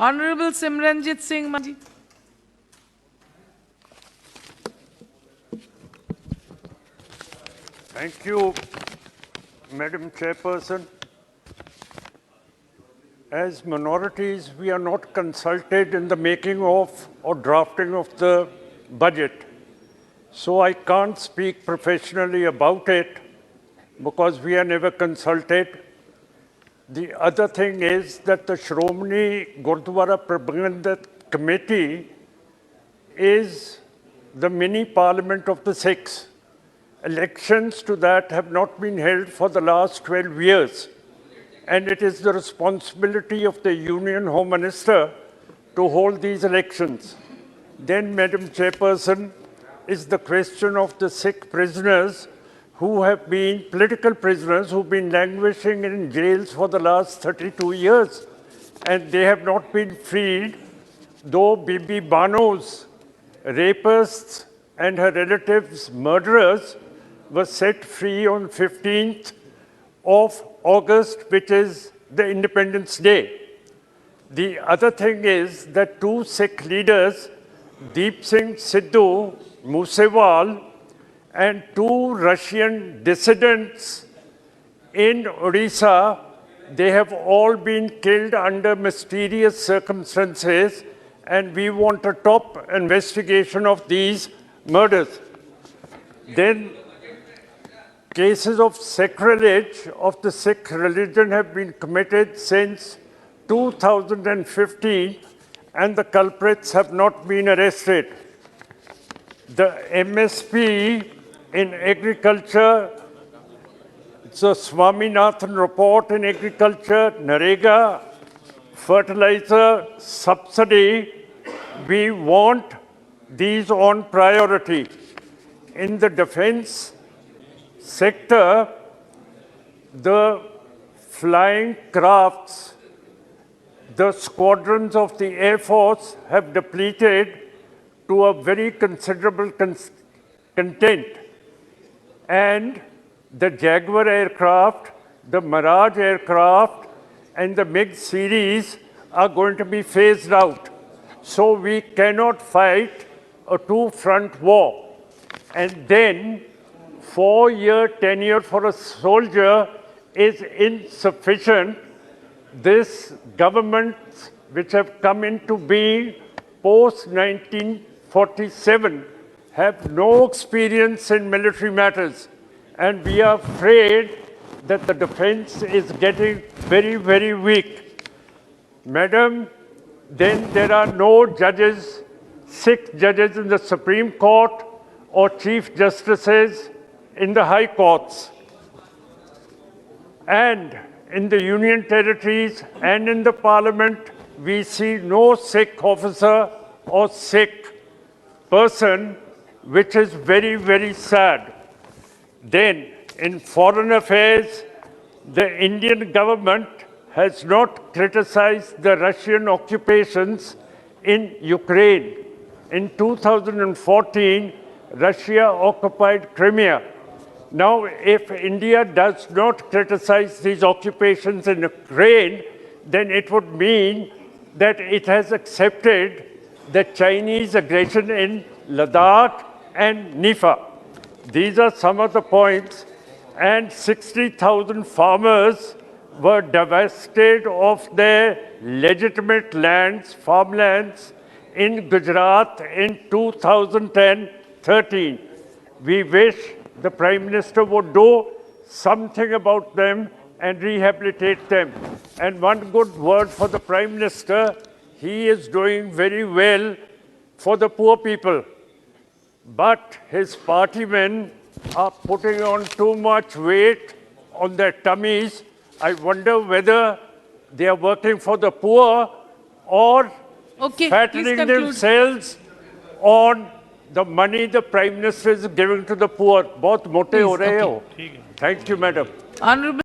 Honorable Simranjeet Singh Maan. Thank you, Madam Chairperson. As minorities, we are not consulted in the making of or drafting of the budget. So I can't speak professionally about it because we are never consulted. The other thing is that the Shromani Gurdwara Prabandhak Committee is the mini parliament of the Sikhs. Elections to that have not been held for the last 12 years. And it is the responsibility of the Union Home Minister to hold these elections. Then, Madam Chairperson, is the question of the Sikh prisoners who have been political prisoners who've been languishing in jails for the last 32 years. And they have not been freed, though Bibi Bano's rapists and her relatives' murderers were set free on 15th of August, which is the Independence Day. The other thing is that two Sikh leaders, Deep Singh Sidhu Moosewal, and two Russian dissidents in Odisha, they have all been killed under mysterious circumstances, and we want a top investigation of these murders. Then, cases of sacrilege of the Sikh religion have been committed since 2015, and the culprits have not been arrested. The MSP in agriculture, it's a Swaminathan report in agriculture, Narega, fertilizer subsidy, we want these on priority. In the defense sector, the flying crafts, the squadrons of the Air Force have depleted to a very considerable content. And the Jaguar aircraft, the Mirage aircraft, and the MiG series are going to be phased out. So we cannot fight a two-front war. And then 4-year tenure for a soldier is insufficient. This governments which have come into being post-1947 have no experience in military matters. And we are afraid that the defense is getting very, very weak. Madam, then there are no judges, Sikh judges in the Supreme Court or Chief Justices in the High Courts. And in the Union Territories and in the Parliament, we see no Sikh officer or Sikh person, which is very, very sad. Then, in foreign affairs, the Indian government has not criticized the Russian occupations in Ukraine. In 2014, Russia occupied Crimea. Now, if India does not criticize these occupations in Ukraine, then it would mean that it has accepted the Chinese aggression in Ladakh and Nifa. These are some of the points. And 60,000 farmers were divested of their legitimate lands, farmlands, in Gujarat in 2013. We wish the Prime Minister would do something about them and rehabilitate them. And one good word for the Prime Minister, he is doing very well for the poor people. But his partymen are putting on too much weight on their tummies. I wonder whether they are working for the poor or fattening themselves on the money the Prime Minister is giving to the poor. Both mote ho rahe ho. Thank you, Madam. Honorable